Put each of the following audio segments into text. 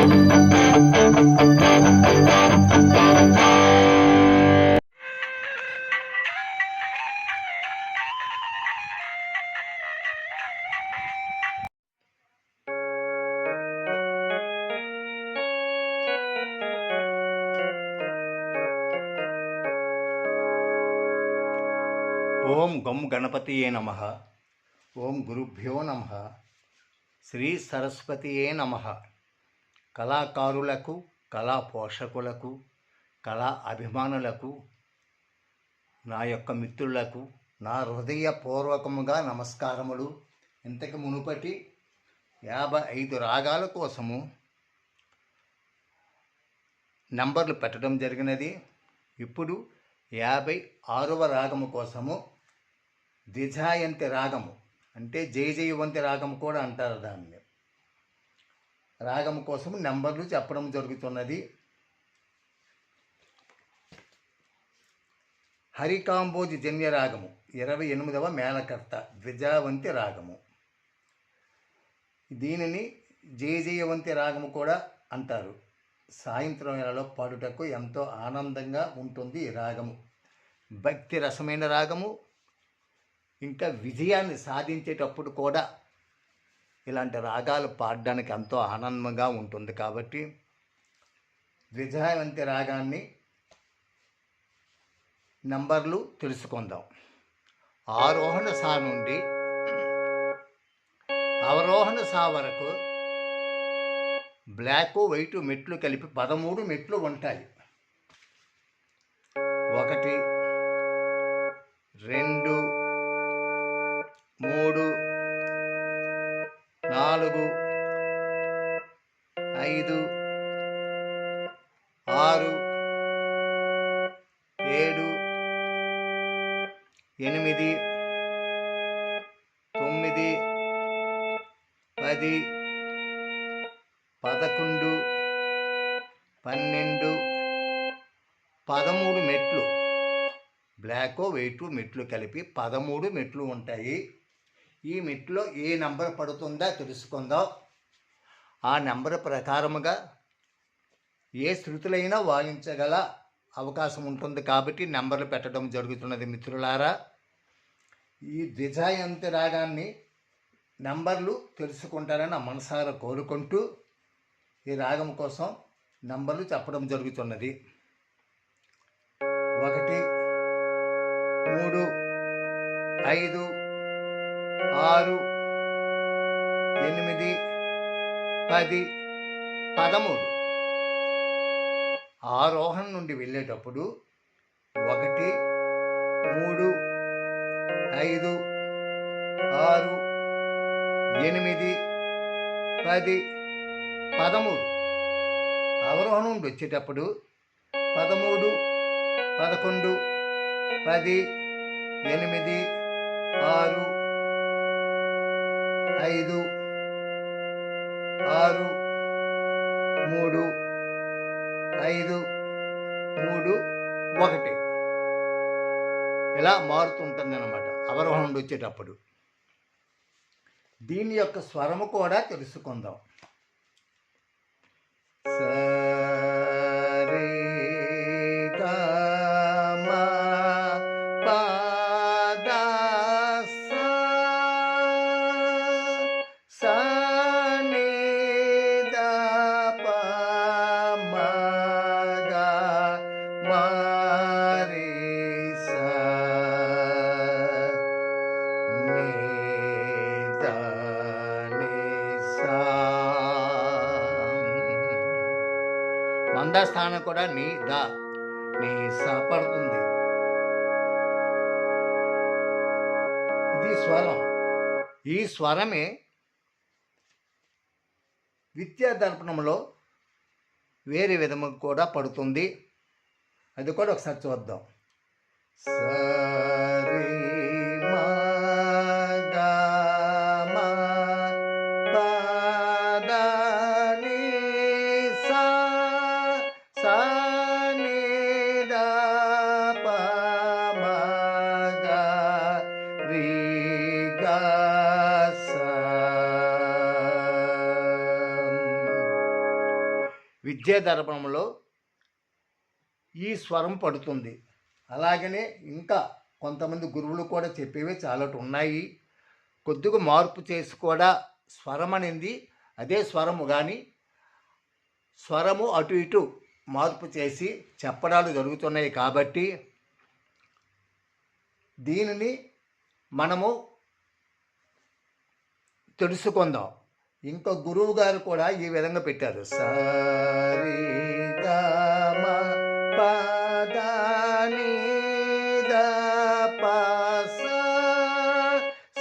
ఓం గం గణపతియే నమ. ఓం గురుభ్యో నమ. శ్రీ సరస్వతియే నమ. కళాకారులకు, కళా పోషకులకు, కళా అభిమానులకు, నా యొక్క మిత్రులకు నా హృదయపూర్వకముగా నమస్కారములు. ఇంతకు మునుపటి 55 రాగాల కోసము నంబర్లు పెట్టడం జరిగినది. ఇప్పుడు 56వ రాగము కోసము ద్విజాయంతి రాగము అంటే జయజయవంతి రాగము కూడా అంటారు దాన్ని. రాగము కోసం నెంబర్లు చెప్పడం జరుగుతున్నది. హరికాంబోజి జన్య రాగము 28వ మేళకర్త ద్విజావంతి రాగము. దీనిని జయజయవంతి రాగము కూడా అంటారు. సాయంత్రం వేళలో పాడుటకు ఎంతో ఆనందంగా ఉంటుంది ఈ రాగము. భక్తి రసమైన రాగము. ఇంకా విజయాన్ని సాధించేటప్పుడు కూడా ఇలాంటి రాగాలు పాడడానికి ఎంతో ఆనందంగా ఉంటుంది. కాబట్టి ద్విజావంతి రాగాన్ని నంబర్లు తెలుసుకుందాం. ఆరోహణ సా నుండి అవరోహణ సా వరకు బ్లాక్ వైట్ మెట్లు కలిపి 13 మెట్లు ఉంటాయి. 1 2 3 4 5 6 7 8 9 10 11 12 13 మెట్లు బ్లాక్ వైట్ మెట్లు కలిపి 13 మెట్లు ఉంటాయి. ఈ మెట్లో ఏ నెంబర్ పడుతుందో తెలుసుకుందాం. ఆ నెంబర్ ప్రకారముగా ఏ శృతులైనా వాయించగల అవకాశం ఉంటుంది. కాబట్టి నెంబర్లు పెట్టడం జరుగుతున్నది. మిత్రులారా, ఈ ద్విజాయంతి రాగాన్ని నెంబర్లు తెలుసుకుంటారని మనసారా కోరుకుంటూ ఈ రాగం కోసం నంబర్లు చెప్పడం జరుగుతున్నది. 1 3 5 6 8 10 13. ఆరోహణ నుండి వెళ్ళేటప్పుడు 1 3 5 6 8 10 13. అవరోహణ నుండి వచ్చేటప్పుడు 13 11 10 8 6 5 6 3 5 3 1 ఇలా మారుతుంటుంది అన్నమాట అవరోహణ నుండి వచ్చేటప్పుడు. దీని యొక్క స్వరము కూడా తెలుసుకుందాం. మంద స్థానం కూడా నీ దా నీ సా పడుతుంది. ఇది స్వరం. ఈ స్వరమే విద్యా దర్పణంలో వేరే విధముగా కూడా పడుతుంది. అది కూడా ఒకసారి చూద్దాం. సరే విద్యాధర్మంలో ఈ స్వరం పడుతుంది. అలాగనే ఇంకా కొంతమంది గురువులు కూడా చెప్పేవి చాలా ఉన్నాయి. కొద్దిగా మార్పు చేసి కూడా స్వరం అనేది అదే స్వరము, కానీ స్వరము అటు ఇటు మార్పు చేసి చెప్పడాలు జరుగుతున్నాయి. కాబట్టి దీనిని మనము తెలుసుకుందాం. ఇంకా గురువు గారు కూడా ఈ విధంగా పెట్టారు. సరి గమ పదని ద ప స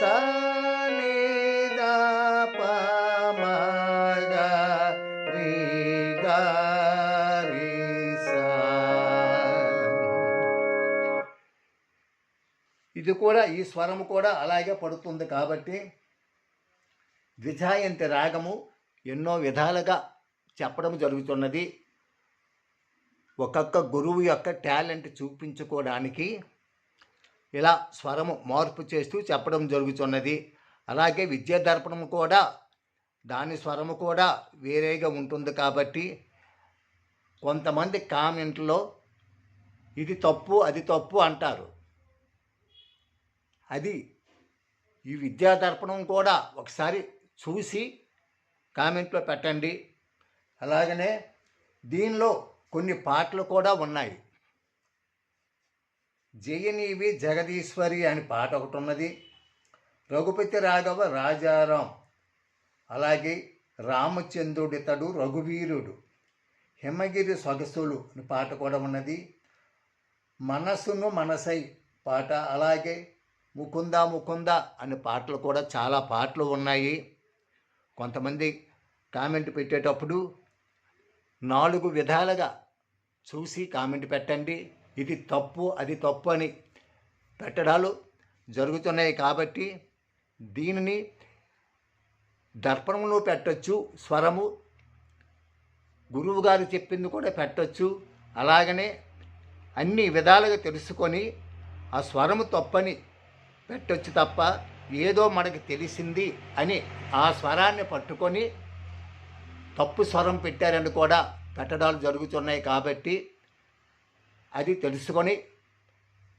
సని ద ప మ గ రి గ రి స. ఇది కూడా, ఈ స్వరము కూడా అలాగే పడుతుంది. కాబట్టి ద్విజాయంతి రాగము ఎన్నో విధాలుగా చెప్పడం జరుగుతున్నది. ఒక్కొక్క గురువు యొక్క టాలెంట్ చూపించుకోవడానికి ఇలా స్వరము మార్పు చేస్తూ చెప్పడం జరుగుతున్నది. అలాగే విద్యాదర్పణం కూడా దాని స్వరము కూడా వేరేగా ఉంటుంది. కాబట్టి కొంతమంది కామెంట్లో ఇది తప్పు అది తప్పు అంటారు. అది ఈ విద్యాదర్పణం కూడా ఒకసారి చూసి కామెంట్లో పెట్టండి. అలాగనే దీనిలో కొన్ని పాటలు కూడా ఉన్నాయి. జయనీవి జగదీశ్వరి అని పాట ఒకటి ఉన్నది. రఘుపతి రాఘవ రాజారాం, అలాగే రామచంద్రుడితడు రఘువీరుడు, హిమగిరి సొగసులు అని పాట కూడా ఉన్నది. మనసును మనసై పాట, అలాగే ముకుంద ముకుంద అనే పాటలు కూడా చాలా పాటలు ఉన్నాయి. కొంతమంది కామెంట్ పెట్టేటప్పుడు 4 విధాలుగా చూసి కామెంట్ పెట్టండి. ఇది తప్పు అది తప్పు అని పెట్టడాలు జరుగుతున్నాయి. కాబట్టి దీనిని దర్పణంలో పెట్టచ్చు, స్వరము గురువు గారు చెప్పింది కూడా పెట్టచ్చు. అలాగనే అన్ని విధాలుగా తెలుసుకొని ఆ స్వరము తప్పని పెట్టొచ్చు తప్ప ఏదో మనకి తెలిసింది అని ఆ స్వరాన్ని పట్టుకొని తప్పు స్వరం పెట్టారని కూడా పెట్టడాలు జరుగుతున్నాయి. కాబట్టి అది తెలుసుకొని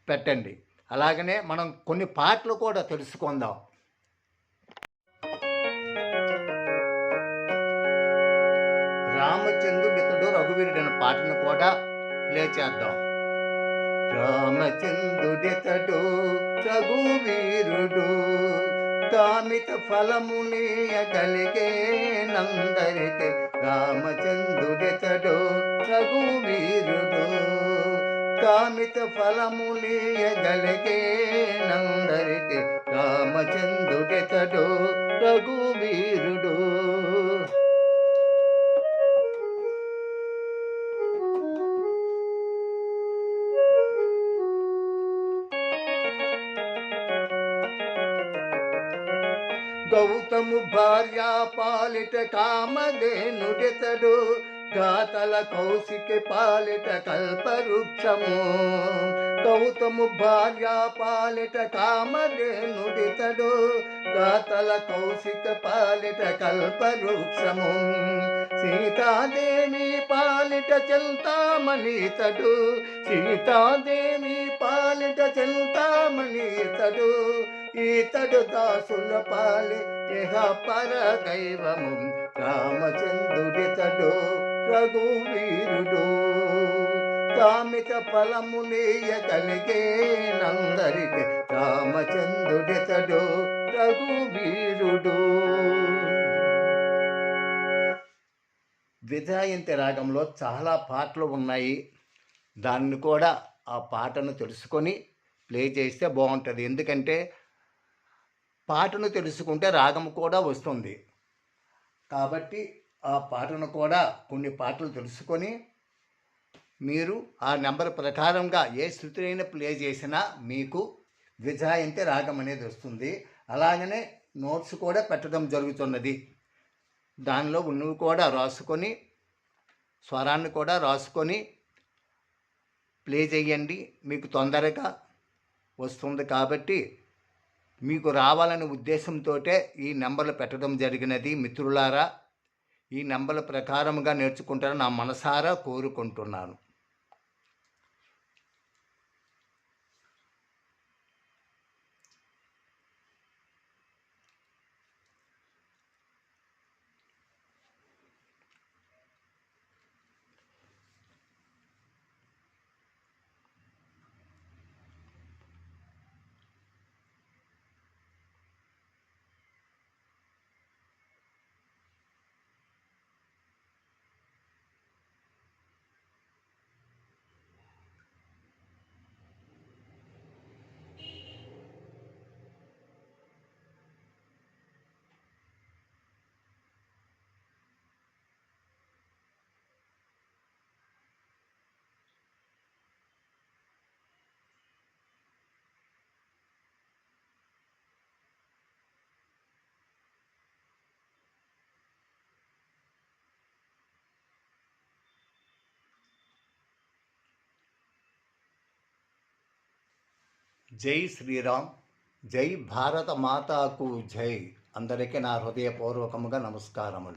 పెట్టండి. అలాగనే మనం కొన్ని పాటలు కూడా తెలుసుకుందాం. రామచంద్రుడితడు రఘువీరుడు అనే పాటను కూడా ప్లే చేద్దాం. రామచంద్రుడితడు రఘువీరుడు, కామిత ఫలమునియగలిగే నందరికి. రామచంద్రుడితడు రఘువీరుడు, కామిత ఫలమునియగలిగే నందరికి. రామచంద్రుడితడు రఘువీరుడు. గౌతము భార్యా పాలిట కామధేనుడితడు, గాతల కౌశికి పాలిట కల్పవృక్షము. గౌతము భార్యా పాలిట కామధేనుడితడు, గాతల కౌశిక పాలిట కల్పవృక్షము. సీతాదేవి పాలిట చింతామణితడు, సీతాదేవి పాలిట చింతామణితడు. ఈతడు దాసుల పాలి ఇహ పర దైవము. రామచంద్రుడితడు రఘువీరుడు, కామిత ఫలమునియగలిగే నందరికి. రామచంద్రుడితడు రఘువీరుడు. ద్విజాయంతి రాగంలో చాలా పాటలు ఉన్నాయి. దాన్ని కూడా ఆ పాటను తెలుసుకొని ప్లే చేస్తే బాగుంటుంది. ఎందుకంటే పాటను తెలుసుకుంటే రాగం కూడా వస్తుంది. కాబట్టి ఆ పాటను కూడా కొన్ని పాటలు తెలుసుకొని మీరు ఆ నెంబర్ ప్రకారంగా ఏ శృతినైనా ప్లే చేసినా మీకు ద్విజాయంతి రాగం అనేది వస్తుంది. అలాగనే నోట్స్ కూడా పెట్టడం జరుగుతున్నది. దానిలో ఉన్నవి కూడా రాసుకొని స్వరాన్ని కూడా రాసుకొని ప్లే చేయండి. మీకు తొందరగా వస్తుంది. కాబట్టి మీకు రావాలనే ఉద్దేశంతో ఈ నెంబర్లు పెట్టడం జరిగినది. మిత్రులారా, ఈ నెంబర్ల ప్రకారముగా నేర్చుకుంటారని నా మనసారా కోరుకుంటున్నాను. జై శ్రీరామ్, జై భారత మాతాకు జై. అందరికీ నా హృదయపూర్వకముగా నమస్కారములు.